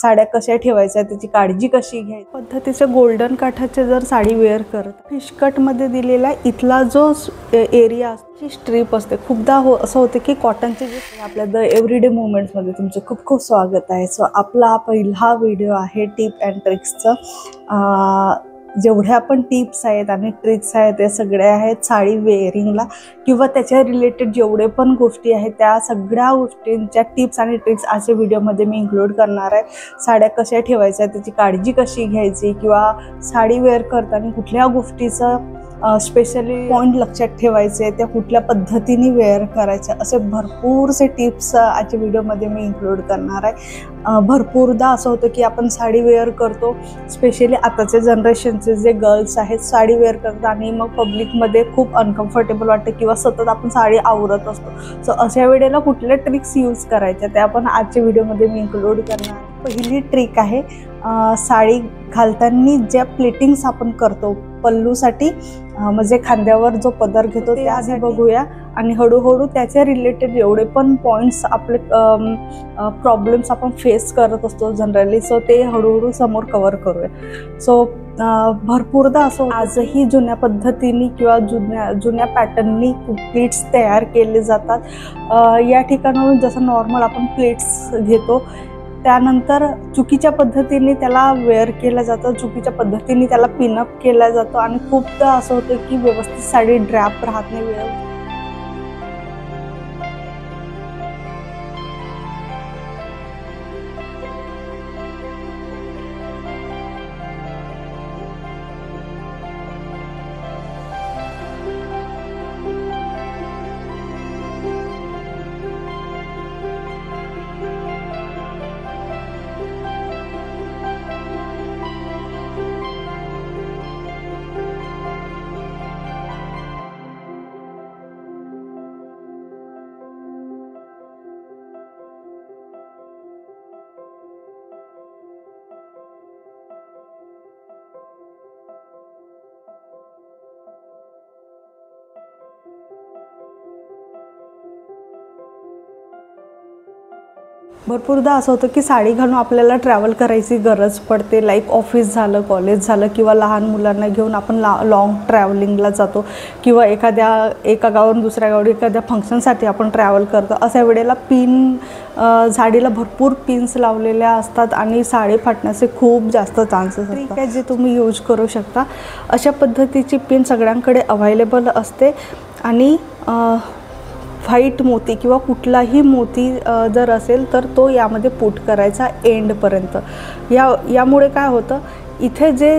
साड्या कशा ठेवायच्या, त्याची काळजी कशी घ्यायची, पद्धतीचे गोल्डन काठाचे जर साडी वेअर करत, फिश कटमध्ये दिलेला इथला जो एरिया ची स्ट्रीप असते, खूपदा असं होते की कॉटनचे जे आपल्या द एव्हरीडे मुवमेंट्समध्ये तुमचं खूप खूप स्वागत आहे. सो आपला पहिला व्हिडिओ आहे टिप अँड ट्रिक्सचं. जेवढ्या पण टिप्स आहेत आणि ट्रिक्स आहेत ते सगळे आहेत साडी वेअरिंगला किंवा त्याच्या रिलेटेड जेवढे पण गोष्टी आहेत त्या सगळ्या गोष्टींच्या टिप्स आणि ट्रिक्स आजच्या व्हिडिओमध्ये मी इन्क्लूड करणार आहे. साड्या कशा ठेवायच्या, त्याची काळजी कशी घ्यायची किंवा साडी वेअर करताना कुठल्या गोष्टीचं स्पेशली पॉईंट लक्षात ठेवायचे, त्या कुठल्या पद्धतीने वेअर करायचे, असे भरपूरसे टिप्स आजच्या व्हिडिओमध्ये मी इन्क्लूड करणार आहे. भरपूरदा असं होतं की आपण साडी वेअर करतो, स्पेशली आताच्या जनरेशनचे जे गर्ल्स आहेत साडी वेअर करतात आणि मग पब्लिकमध्ये खूप अनकम्फर्टेबल वाटतं किंवा सतत आपण साडी आवरत असतो. सो अशा वेळेला कुठल्या ट्रिक्स यूज करायच्या त्या आपण आजच्या व्हिडिओमध्ये मी इन्क्लूड करणार आहे. पहिली ट्रिक आहे साडी घालताना ज्या प्लेटिंग्स आपण करतो पल्लूसाठी, म्हणजे खांद्यावर जो पदर घेतो ते आधी बघूया आणि हळूहळू त्याच्या रिलेटेड एवढे पण पॉईंट्स आपले प्रॉब्लेम्स आपण फेस करत असतो जनरली, सो ते हळूहळू समोर कव्हर करूया. सो भरपूरदा असं आजही जुन्या पद्धतीने किंवा जुन्या पॅटर्ननी प्लेट्स तयार केले जातात. या ठिकाणावरून जसं नॉर्मल आपण प्लेट्स घेतो त्यानंतर चुकीच्या पद्धतीने त्याला वेअर केलं जातं, चुकीच्या पद्धतीने त्याला पिनअप केला जातो आणि खूपदा असं होतं की व्यवस्थित साडी ड्रॅप राहत नाही वेळ. भरपूरदा असं होतं की साडी घालून आपल्याला ट्रॅव्हल करायची गरज पडते, लाईक ऑफिस झालं, कॉलेज झालं किंवा लहान मुलांना घेऊन आपण लाँग ट्रॅव्हलिंगला जातो किंवा एका गावावरून दुसऱ्या गावावर एखाद्या फंक्शनसाठी आपण ट्रॅव्हल करतो. अशा वेळेला साडीला भरपूर पिन्स लावलेल्या असतात आणि साडी फाटण्याचे खूप जास्त चान्सेस असतात. ठीक आहे, जे तुम्ही यूज करू शकता अशा पद्धतीची पिन सगळ्यांकडे अवेलेबल असते आणि व्हाईट मोती किंवा कुठलाही मोती जर असेल तर तो यामध्ये पुट करायचा एंडपर्यंत. यामुळे काय होतं, इथे जे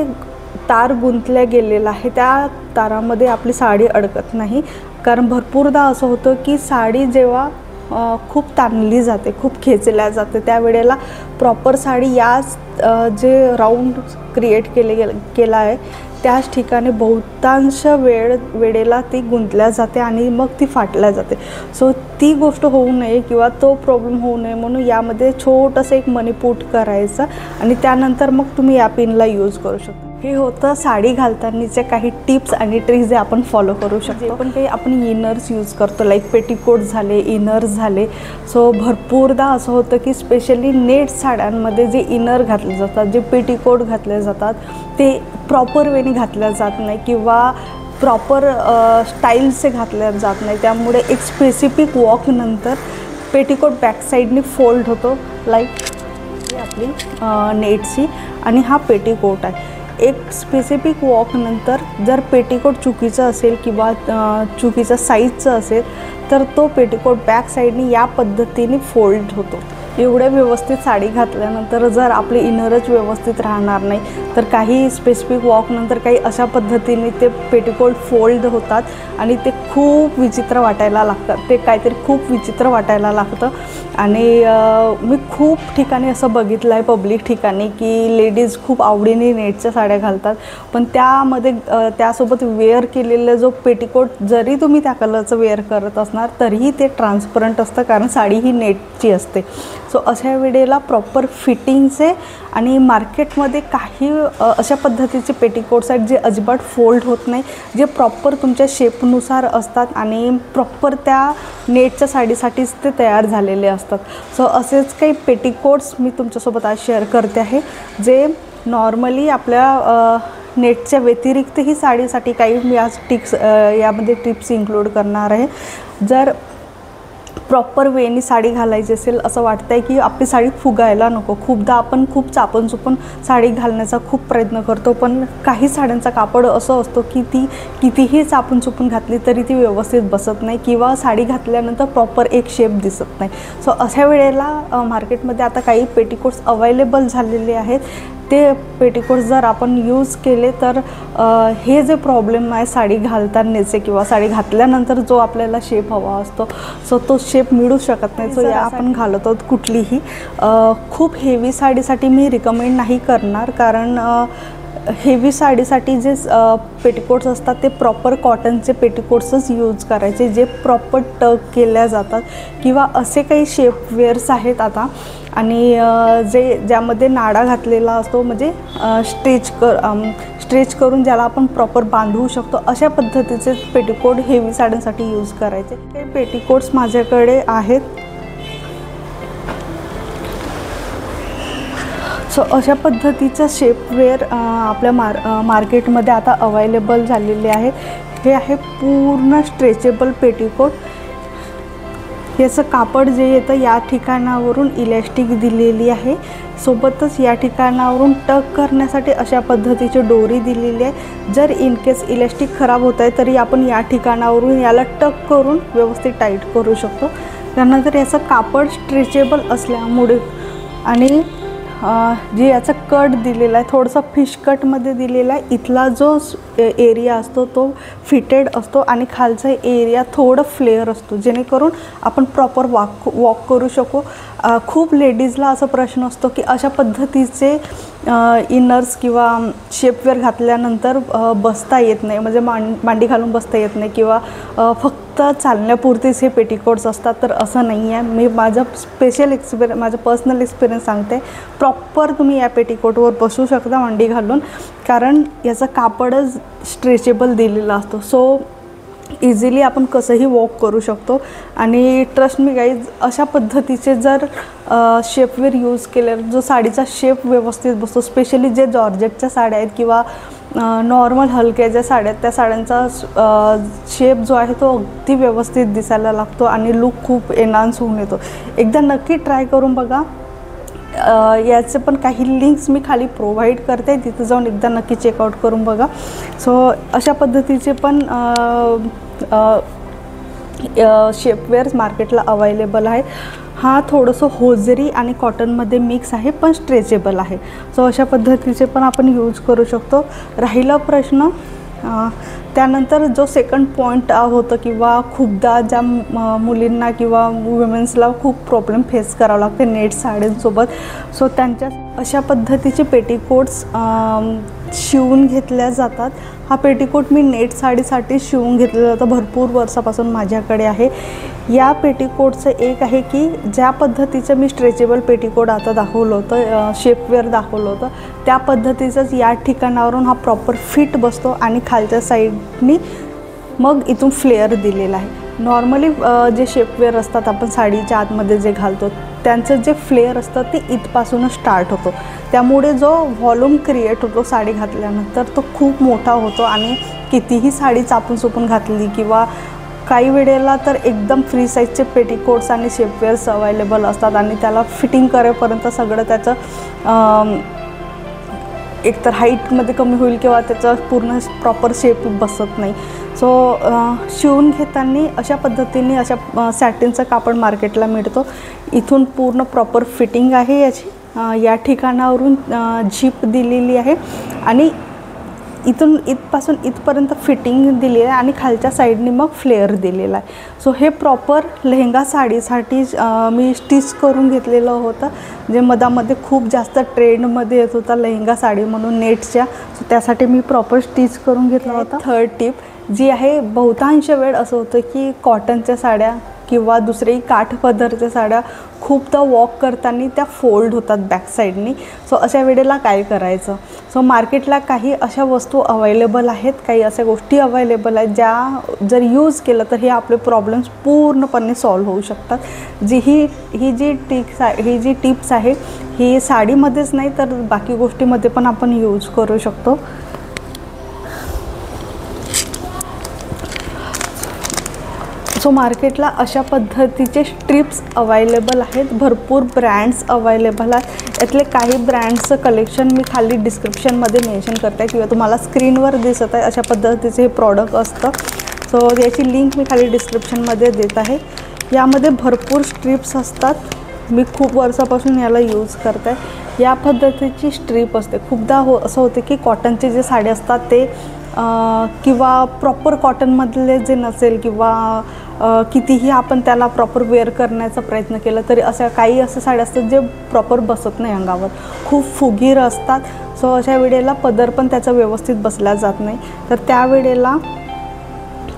तार गुंतल्या गेलेला आहे त्या तारामध्ये आपली साडी अडकत नाही. कारण भरपूरदा असं होतं की साडी जेव्हा खूप ताणली जाते, खूप खेचल्या जाते, त्यावेळेला प्रॉपर साडी याच जे राऊंड क्रिएट केला आहे त्याच ठिकाणी बहुतांश वेळेला ती गुंतल्या जाते आणि मग ती फाटल्या जाते. सो ती गोष्ट होऊ नये किंवा तो प्रॉब्लेम होऊ नये म्हणून यामध्ये छोटंसं एक मनी पुट करायचं आणि त्यानंतर मग तुम्ही या पिनला यूज करू शकता. हे होतं साडी घालतानाचे काही टिप्स आणि ट्रिक्स जे आपण फॉलो करू शकतो. पण काही आपण इनर्स यूज करतो, लाईक पेटीकोट झाले, इनर्स झाले. सो भरपूरदा असं होतं की स्पेशली नेट साड्यांमध्ये जे इनर घातले जातात, जे पेटीकोट घातले जातात ते प्रॉपर वेने घातल्या जात नाही किंवा प्रॉपर स्टाईलचे घातल्या जात नाही. त्यामुळे एक स्पेसिफिक वॉकनंतर पेटीकोट बॅक साईडने फोल्ड होतो, लाईक ही आपली नेटची आणि हा पेटीकोट आहे. एक स्पेसिफिक वॉकनंतर जर पेटीकोट चुकीचं असेल किंवा चुकीच्या साईजचं असेल तर तो पेटीकोट बॅक साईडने या पद्धतीने फोल्ड होतो. एवढ्या व्यवस्थित साडी घातल्यानंतर जर आपले इनरच व्यवस्थित राहणार नाही तर काही स्पेसिफिक वॉकनंतर काही अशा पद्धतीने ते पेटीकोट फोल्ड होतात आणि ते खूप विचित्र वाटायला लागतात. ते काहीतरी खूप विचित्र वाटायला लागतं आणि मी खूप ठिकाणी असं बघितलं आहे पब्लिक ठिकाणी की लेडीज खूप आवडीने नेटच्या साड्या घालतात, पण त्यामध्ये त्यासोबत वेअर केलेलं जो पेटीकोट जरी तुम्ही त्या कलरचं वेअर करत असणार तरीही ते ट्रान्सपरंट असतं कारण साडी ही नेटची असते. सो अशा वेळेला प्रॉपर फिटिंगचे आणि मार्केटमध्ये काही अशा पद्धतीचे पेटीकोट्स आहेत जे अजिबात फोल्ड होत नाही, जे प्रॉपर तुमच्या शेपनुसार असतात आणि प्रॉपर त्या नेटच्या साडीसाठीच ते तयार झालेले असतात. सो असेच काही पेटीकोट्स मी तुमच्यासोबत आज शेअर करते आहे, जे नॉर्मली आपल्या नेटच्या व्यतिरिक्तही साडीसाठी काही मी आज यामध्ये टिप्स इन्क्लूड करणार आहे. जर प्रॉपर वेनी साडी घालायची असेल, असं वाटतं आहे की आपली साडी फुगायला नको. खूपदा आपण खूप चापून चुपून साडी घालण्याचा खूप प्रयत्न करतो, पण काही साड्यांचा कापड असं असतो की ती कितीही चापून चुपून घातली तरी ती व्यवस्थित बसत नाही किंवा साडी घातल्यानंतर प्रॉपर एक शेप दिसत नाही. सो अशा वेळेला मार्केटमध्ये आता काही पेटीकोट्स अवेलेबल झालेले आहेत. ते पेटीकोट्स जर आपण यूज केले तर हे जे प्रॉब्लेम आहे साडी घालतानाचे किंवा साडी घातल्यानंतर जो आपल्याला शेप हवा असतो, सो तो शेप मिळू शकत नाही. सो या आपण घालत आहोत कुठलीही खूप हेवी साडीसाठी मी रिकमेंड नाही करणार, कारण हेवी साडीसाठी जे पेटीकोट्स असतात ते प्रॉपर कॉटनचे पेटीकोट्सच यूज करायचे, जे प्रॉपर टक केल्या जातात. किंवा असे काही शेपवेअर्स आहेत आता, आणि ज्यामध्ये नाडा घातलेला असतो, म्हणजे स्ट्रेच करून ज्याला आपण प्रॉपर बांधवू शकतो, अशा पद्धतीचे पेटीकोट हेवी साड्यांसाठी यूज करायचे. हे पेटीकोट्स माझ्याकडे आहेत. सो अशा पद्धतीचं शेपवेअर आपल्या मार्केटमध्ये आता अवेलेबल झालेले आहेत. हे आहे पूर्ण स्ट्रेचेबल पेटीकोट. याचं कापड जे येतं या ठिकाणावरून इलॅस्टिक दिलेली आहे, सोबतच या ठिकाणावरून टक करण्यासाठी अशा पद्धतीची डोरी दिलेली आहे. जर इन केस इलॅस्टिक खराब होत आहे तरी आपण या ठिकाणावरून याला टक करून व्यवस्थित टाईट करू शकतो. त्यानंतर याचं कापड स्ट्रेचेबल असल्यामुळे आणि जे याचा कट दिलेला आहे थोडंसं फिश कटमध्ये दिलेला आहे. इथला जो एरिया असतो तो फिटेड असतो आणि खालचा एरिया थोडं फ्लेअर असतो, जेणेकरून आपण प्रॉपर वॉक करू शकू. खूप लेडीजला असा प्रश्न असतो की अशा पद्धतीचे इनर्स किंवा शेपवेअर घातल्यानंतर बसता येत नाही, म्हणजे मांडी घालून बसता येत नाही किंवा फक्त चालण्यापुरतीच हे पेटीकोट्स असतात. तर असं नाही आहे. मी माझं माझं पर्सनल एक्सपिरियन्स सांगते. प्रॉपर तुम्ही या पेटीकोटवर बसू शकता मांडी घालून, कारण याचं कापडच स्ट्रेचेबल दिलेला असतो. सो इझिली आपण कसंही वॉक करू शकतो. आणि ट्रस्ट मी गाईज, अशा पद्धतीचे जर शेपवेअर यूज केले, जो साडीचा शेप व्यवस्थित बसतो, स्पेशली जे जॉर्जेटच्या साड्या आहेत किंवा नॉर्मल हलक्या ज्या साड्या आहेत, त्या साड्यांचा शेप जो आहे तो अगदी व्यवस्थित दिसायला लागतो आणि लुक खूप एनहान्स होऊन येतो. एकदा नक्की ट्राय करून बघा. याचे पण काही लिंक्स मी खाली प्रोव्हाइड करते, तिथे जाऊन एकदा नक्की चेकआउट करून बघा. सो अशा पद्धतीचे पण शेपवेअर्स मार्केटला अवेलेबल आहेत. हा थोडंसं होजरी आणि कॉटनमध्ये मिक्स आहे, पण स्ट्रेचेबल आहे. सो अशा पद्धतीचे पण आपण यूज करू शकतो. राहिला प्रश्न त्यानंतर जो सेकंड पॉईंट होतं, किंवा खूपदा ज्या मुलींना किंवा वुमेन्सला खूप प्रॉब्लेम फेस करावा लागते नेट साड्यांसोबत. सो त्यांच्या अशा पद्धतीचे पेटीकोट्स शिवून घेतल्या जातात. हा पेटीकोट मी नेट साडीसाठी शिवून घेतलेला होता, भरपूर वर्षापासून माझ्याकडे आहे. या पेटीकोटचं एक आहे की ज्या पद्धतीचं मी स्ट्रेचेबल पेटीकोट आता दाखवलं होतं, शेपवेअर दाखवलं होतं, त्या पद्धतीचंच या ठिकाणावरून हा प्रॉपर फिट बसतो आणि खालच्या साईडनी मग इथून फ्लेअर दिलेला आहे. नॉर्मली जे शेपवेअर असतात आपण साडीच्या आतमध्ये जे घालतो, त्यांचं जे फ्लेअर असतं ते इथपासूनच स्टार्ट होतो. त्यामुळे जो व्हॉल्यूम क्रिएट होतो साडी घातल्यानंतर तो खूप मोठा होतो. आणि कितीही साडी चापून चुपून घातली किंवा काही वेळेला तर एकदम फ्री साईजचे पेटीकोट्स आणि शेपवेअर्स अवेलेबल असतात आणि त्याला फिटिंग करेपर्यंत सगळं त्याचं एकतर हाईटमध्ये कमी होईल किंवा त्याचं पूर्ण प्रॉपर शेप बसत नाही. सो शिवून घेताना अशा पद्धतीने अशा सॅटिनचं कापड मार्केटला मिळतो. इथून पूर्ण प्रॉपर फिटिंग आहे याची. या ठिकाणावरून झिप दिलेली आहे आणि इथपासून इथपर्यंत फिटिंग दिलेलं आहे आणि खालच्या साईडनी मग फ्लेअर दिलेला आहे. सो हे प्रॉपर लेहंगा साडीसाठी मी स्टिच करून घेतलेलं होतं, जे मधामध्ये खूप जास्त ट्रेंडमध्ये येत होता लेहंगा साडी म्हणून नेटच्या. सो त्यासाठी मी प्रॉपर स्टिच करून घेतला होता. थर्ड टिप जी आहे, बहुतांश वेळ असं होतं की कॉटनच्या साड्या किंवा दुसरेही काठपदरच्या साड्या खूपदा वॉक करताना त्या फोल्ड होतात बॅक साईडनी. सो अशा वेळेला काय करायचं? सो मार्केटला काही अशा वस्तू अवेलेबल आहेत, काही अशा गोष्टी अवेलेबल आहेत ज्या जर यूज केलं तर हे आपले प्रॉब्लेम्स पूर्णपणे सॉल्व्ह होऊ शकतात. ही जी टिप्स आहे ही साडीमध्येच नाही तर बाकी गोष्टीमध्ये पण आपण यूज करू शकतो. सो मार्केटला अशा पद्धतीचे स्ट्रिप्स अवेलेबल आहेत, भरपूर ब्रँड्स अवेलेबल आहेत. यातले काही ब्रँड्सचं कलेक्शन मी खाली डिस्क्रिप्शनमध्ये मेन्शन करते किंवा तुम्हाला स्क्रीनवर दिसत आहे अशा पद्धतीचे हे प्रॉडक्ट असतं. सो याची लिंक मी खाली डिस्क्रिप्शनमध्ये देत आहे. यामध्ये भरपूर स्ट्रिप्स असतात. मी खूप वर्षापासून याला यूज करते. या पद्धतीची स्ट्रीप असते. खूपदा असं होते की कॉटनचे जे साडी असतात ते किंवा प्रॉपर कॉटनमधले जे नसेल किंवा कितीही आपण त्याला प्रॉपर वेअर करण्याचा प्रयत्न केला तरी काही साड्या असतात जे प्रॉपर बसत नाही अंगावर, खूप फुगीर असतात. सो अशा वेळेला पदर पण त्याचा व्यवस्थित बसला जात नाही. तर त्यावेळेला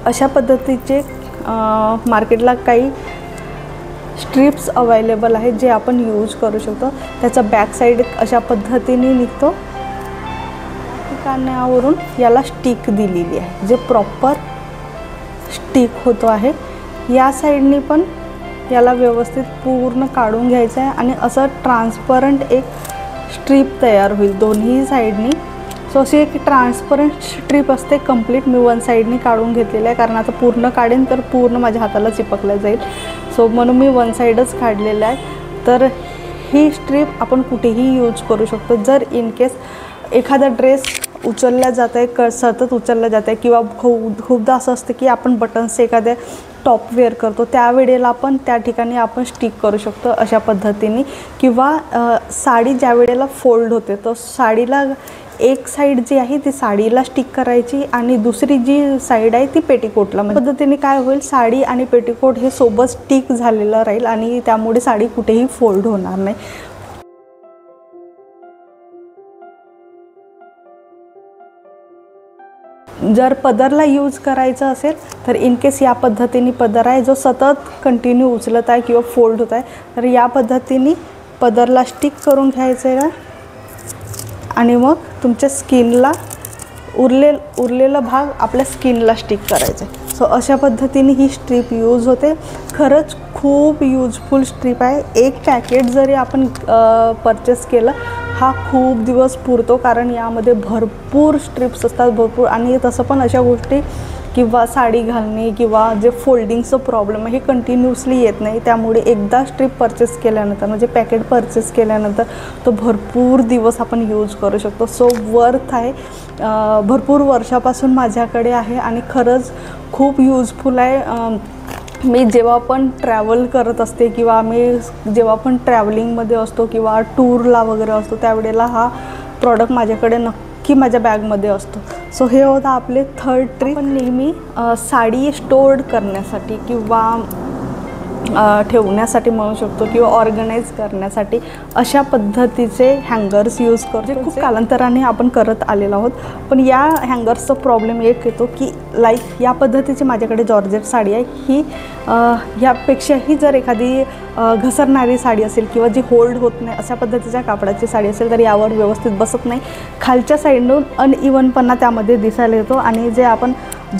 अशा पद्धतीचे मार्केटला काही स्ट्रिप्स अवेलेबल आहेत जे आपण यूज करू शकतो. त्याचा बॅक साईड अशा पद्धतीने निघतो. ठिकाणावरून याला स्टिक दिलेली आहे जे प्रॉपर स्टिक होतो आहे. या साईडनी पण याला व्यवस्थित पूर्ण काढून घ्यायचं आहे आणि असं ट्रान्सपरंट एक स्ट्रीप तयार होईल दोन्ही साईडनी. सो अशी एक ट्रान्सपरंट स्ट्रीप असते कंप्लीट. मी वन साईडनी काढून घेतलेलं आहे कारण आता पूर्ण काढेन तर पूर्ण माझ्या हाताला चिपकलं जाईल. सो म्हणून मी वन साईडच काढलेलं आहे. तर ही स्ट्रीप आपण कुठेही यूज करू शकतो. जर इन केस एखादा ड्रेस उचलल्या जात आहे, सतत उचलल्या जात आहे किंवा खूपदा असं असतं की आपण बटन्स एखाद्या टॉप वेअर करतो त्यावेळेला पण त्या ठिकाणी आपण स्टिक करू शकतो अशा पद्धतीने. किंवा साडी ज्या वेळेला फोल्ड होते तर साडीला एक साईड जी आहे ती साडीला स्टिक करायची आणि दुसरी जी साईड आहे ती पेटीकोटला. पद्धतीने काय होईल, साडी आणि पेटीकोट हे सोबत स्टिक झालेलं राहील आणि त्यामुळे साडी कुठेही फोल्ड होणार नाही. जर पदरला यूज करायचं असेल तर इन केस या पद्धतीने पदर आहे जो सतत कंटिन्यू उचलत आहे किंवा फोल्ड होत आहे तर या पद्धतीने पदरला स्टिक करून घ्यायचं आहे आणि मग तुमच्या स्किनला उरलेला भाग आपल्या स्किनला स्टिक करायचं आहे. सो अशा पद्धतीने ही स्ट्रीप यूज होते. खरंच खूप यूजफुल स्ट्रीप आहे. एक पॅकेट जरी आपण परचेस केलं हा खूप दिवस पुरतो कारण यामध्ये भरपूर स्ट्रिप्स असतात भरपूर. आणि तसं पण अशा गोष्टी किंवा साडी घालणे किंवा जे फोल्डिंगचं प्रॉब्लेम आहे हे कंटिन्युअसली येत नाही. त्यामुळे एकदा स्ट्रीप परचेस केल्यानंतर म्हणजे पॅकेट परचेस केल्यानंतर तो भरपूर दिवस आपण यूज करू शकतो. सो वर्थ आहे. भरपूर वर्षापासून माझ्याकडे आहे आणि खरंच खूप यूजफुल आहे. मी जेव्हा पण ट्रॅव्हल करत असते किंवा आम्ही जेव्हा पण ट्रॅव्हलिंगमध्ये असतो किंवा टूरला वगैरे असतो त्यावेळेला हा प्रॉडक्ट माझ्याकडे नक्की माझ्या बॅगमध्ये असतो. सो हे होतं आपले थर्ड ट्रिक. पण नेहमी साडी स्टोअर्ड करण्यासाठी किंवा ठेवण्यासाठी म्हणू शकतो किंवा ऑर्गनाईज करण्यासाठी अशा पद्धतीचे हँगर्स यूज करतो. खूप कालांतराने आपण करत आलेलो आहोत. पण या हँगर्सचा प्रॉब्लेम एक येतो की लाईक या पद्धतीची माझ्याकडे जॉर्जेट साडी आहे ही ह्यापेक्षाही जर एखादी घसरणारी साडी असेल किंवा जी होल्ड होत नाही अशा पद्धतीच्या कापडाची साडी असेल तर यावर व्यवस्थित बसत नाही. खालच्या साईडून अनइव्हनपणा त्यामध्ये दिसायला येतो आणि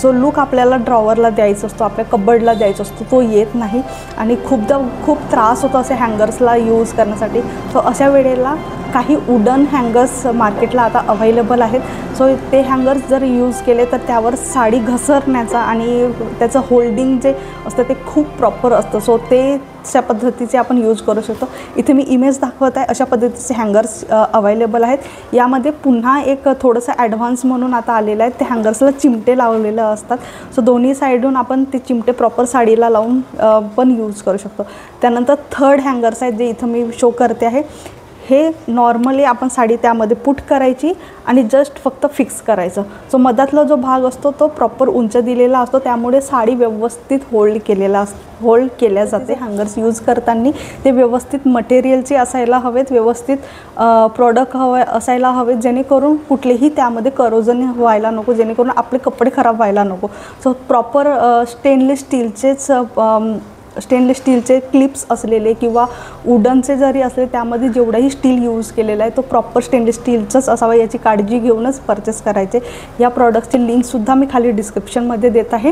जो लूक आपल्याला ड्रॉवरला द्यायचा असतो आपल्या कबर्डला द्यायचा असतो तो येत नाही आणि खूप त्रास होतो असे हँगर्सला यूज करण्यासाठी. सो अशा वेळेला काही वुडन हँगर्स मार्केटला आता अवेलेबल आहेत. सो ते हँगर्स जर यूज केले तर त्यावर साडी घसरण्याचा आणि त्याचं होल्डिंग जे असतं ते खूप प्रॉपर असतं. सो अशा पद्धतीचे आपण यूज करू शकतो. इथे मी इमेज दाखवत आहे अशा पद्धतीचे हँगर्स अवेलेबल आहेत. यामध्ये पुन्हा एक थोडंसं ॲडव्हान्स म्हणून आता आलेलं आहे. ते हँगर्सला चिमटे लावलेलं असतात. सो दोन्ही साईडून आपण ते चिमटे प्रॉपर साडीला लावून पण यूज करू शकतो. त्यानंतर थर्ड हँगर्स आहेत जे इथं मी शो करते आहे. हे नॉर्मली आपण साडी त्यामध्ये पुट करायची आणि जस्ट फक्त फिक्स करायचं. सो मधातला जो भाग असतो तो प्रॉपर उंच दिलेला असतो त्यामुळे साडी व्यवस्थित होल्ड केल्या जाते. हँगर्स यूज करताना ते व्यवस्थित मटेरियलचे असायला हवेत, व्यवस्थित प्रॉडक्ट असायला हवेत जेणेकरून कुठलेही त्यामध्ये करोजन व्हायला नको, जेणेकरून आपले कपडे खराब व्हायला नको. सो प्रॉपर स्टेनलेस स्टीलचेच स्टेनलेस स्टीलचे क्लिप्स असलेले किंवा वुडनचे जरी असले त्यामध्ये जेवढाही स्टील यूज केलेला आहे तो प्रॉपर स्टेनलेस स्टीलचंच असावा, याची काळजी घेऊनच परचेस करायचे। या प्रॉडक्टची लिंकसुद्धा मी खाली डिस्क्रिप्शनमध्ये देत आहे।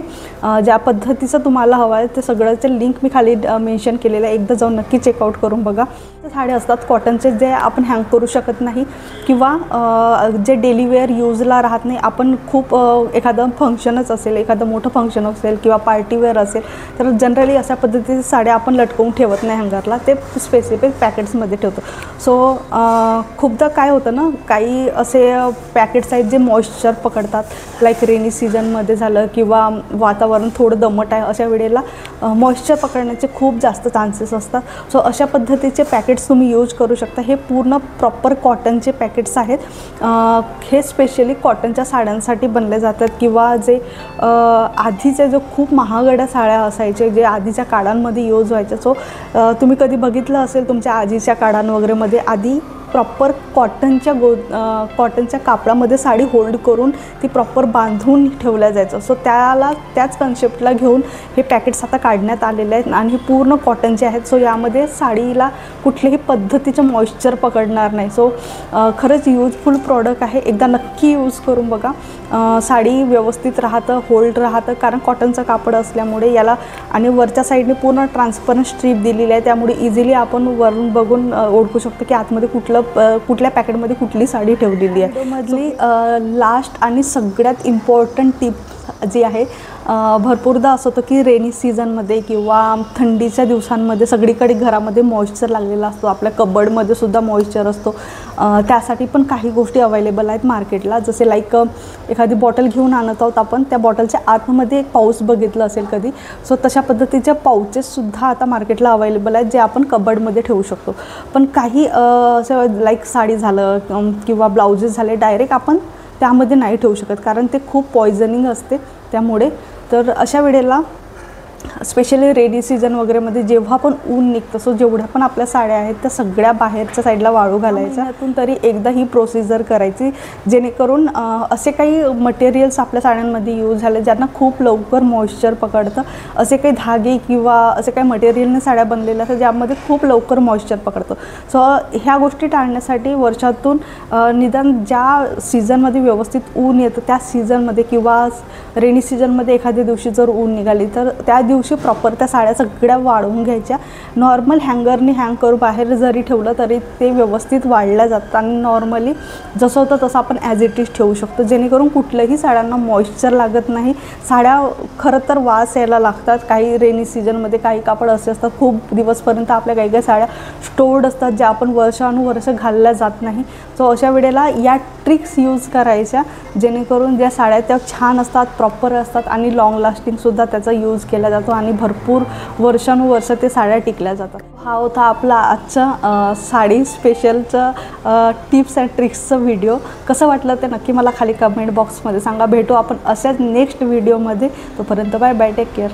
ज्या पद्धतीचं तुम्हाला हवं आहे ते सगळ्याचे लिंक मी खाली मेन्शन केलेलं आहे, एकदा जाऊन नक्की चेकआउट करून बघा। साड्या असतात कॉटनचे जे आपण हँग करू शकत नाही किंवा जे डेली वेअर यूजला राहत नाही, आपण खूप एखादं फंक्शनच असेल, एखादं मोठं फंक्शन असेल किंवा पार्टीवेअर असेल तर जनरली अशा पद्धतीचे साड्या आपण लटकवून ठेवत नाही हँगरला, ते स्पेसिफिक पॅकेट्समध्ये ठेवतो। सो खूपदा काय होतं ना, काही असे पॅकेट्स आहेत जे मॉइश्चर पकडतात, लाईक रेनी सीझनमध्ये झालं किंवा वातावरण थोडं दमट आहे अशा वेळेला मॉइश्चर पकडण्याचे खूप जास्त चान्सेस असतात। सो अशा पद्धतीचे पॅकेट्स तुम्ही यूज करू शकता। हे पूर्ण प्रॉपर कॉटनचे पॅकेट्स आहेत, हे स्पेशली कॉटनच्या साड्यांसाठी बनले जातात किंवा जे आधीचे जो खूप महागड्या साड्या असायचे जे आधीच्या काळांमध्ये यूज व्हायच्या। सो तुम्ही कधी बघितलं असेल तुमच्या आजीच्या काळां वगैरेमध्ये आधी प्रॉपर कॉटनच्या कापडामध्ये साडी होल्ड करून ती प्रॉपर बांधून ठेवल्या जायचं। सो त्याच कन्सेप्टला घेऊन हे पॅकेट्स आता काढण्यात आलेले आहेत आणि हे पूर्ण कॉटनचे आहेत। सो यामध्ये साडीला कुठल्याही पद्धतीचं मॉइश्चर पकडणार नाही। सो खरंच यूजफुल प्रॉडक्ट आहे, एकदा नक्की यूज करून बघा। साडी व्यवस्थित राहतं, होल्ड राहतं, कारण कॉटनचं कापड असल्यामुळे याला आणि वरच्या साईडने पूर्ण ट्रान्सपरंट स्ट्रीप दिलेली आहे, त्यामुळे इझिली आपण वरून बघून ओळखू शकतो की आतमध्ये कुठल्या पॅकेटमध्ये कुठली साडी ठेवलेली आहे। मधली लास्ट आणि सगळ्यात इम्पॉर्टंट टिप जी आहे, भरपूरदा असं होतं की रेनी सीझनमध्ये किंवा थंडीच्या दिवसांमध्ये सगळीकडे घरामध्ये मॉइश्चर लागलेला असतो, आपल्या कबर्डमध्ये सुद्धा मॉइश्चर असतो। त्यासाठी पण काही गोष्टी अवेलेबल आहेत मार्केटला, जसे लाईक एखादी बॉटल घेऊन आणत आहोत आपण, त्या बॉटलच्या आतमध्ये एक पाऊच बघितलं असेल कधी। सो तशा पद्धतीच्या पाउचेससुद्धा आता मार्केटला अवेलेबल आहेत जे आपण कबर्डमध्ये ठेवू शकतो। पण काही असं लाईक साडी झालं किंवा ब्लाउजेस झाले डायरेक्ट आपण त्यामध्ये नाही ठेवू शकत, कारण ते खूप पॉयझनिंग असते त्यामुळे। तर अशा वेळेला स्पेशली रेनी सीझन वगैरेमध्ये जेव्हा पण ऊन निघतं, सो जेवढ्या पण आपल्या साड्या आहेत त्या सगळ्या बाहेरच्या साईडला वाळू घालायच्या, त्यातून तरी एकदा ही प्रोसिजर करायची, जेणेकरून असे काही मटेरियल्स आपल्या साड्यांमध्ये यूज झाले ज्यांना खूप लवकर मॉइश्चर पकडतं, असे काही धागे किंवा असे काही मटेरियलने साड्या बनलेल्या असतात ज्यामध्ये खूप लवकर मॉइश्चर पकडतं। सो ह्या गोष्टी टाळण्यासाठी वर्षातून निदान ज्या सीझनमध्ये व्यवस्थित ऊन येतं त्या सीझनमध्ये किंवा रेनी सीझनमध्ये एखाद्या दिवशी जर ऊन निघाली तर त्या दिवशी प्रॉपर त्या साड्या सगळ्या वाळवून घ्यायच्या। नॉर्मल हँगरने हँग करून बाहेर जरी ठेवलं तरी ते व्यवस्थित वाळल्या जातात आणि नॉर्मली जसं होतं तसं आपण ॲज इट इज ठेवू शकतो, जेणेकरून कुठल्याही साड्यांना मॉइश्चर लागत नाही। साड्या खरं तर वास यायला लागतात, काही रेनी सीझनमध्ये काही कापड असे असतात खूप दिवसपर्यंत आपल्या काही काही साड्या स्टोर्ड असतात ज्या आपण वर्षानुवर्ष घालल्या जात नाही। सो अशा वेळेला या ट्रिक्स यूज करायच्या, जेणेकरून ज्या साड्या त्या छान असतात, प्रॉपर असतात आणि लॉंग लास्टिंगसुद्धा त्याचा यूज केला जातो आणि भरपूर वर्षानुवर्ष ते साड्या टिकल्या जातात। हा होता आपला आजचा साडी स्पेशलचं टिप्स अँड ट्रिक्सचं व्हिडिओ। कसं वाटलं ते नक्की मला खाली कमेंट बॉक्समध्ये सांगा। भेटू आपण अशाच नेक्स्ट व्हिडिओमध्ये, तोपर्यंत बाय बाय, टेक केअर।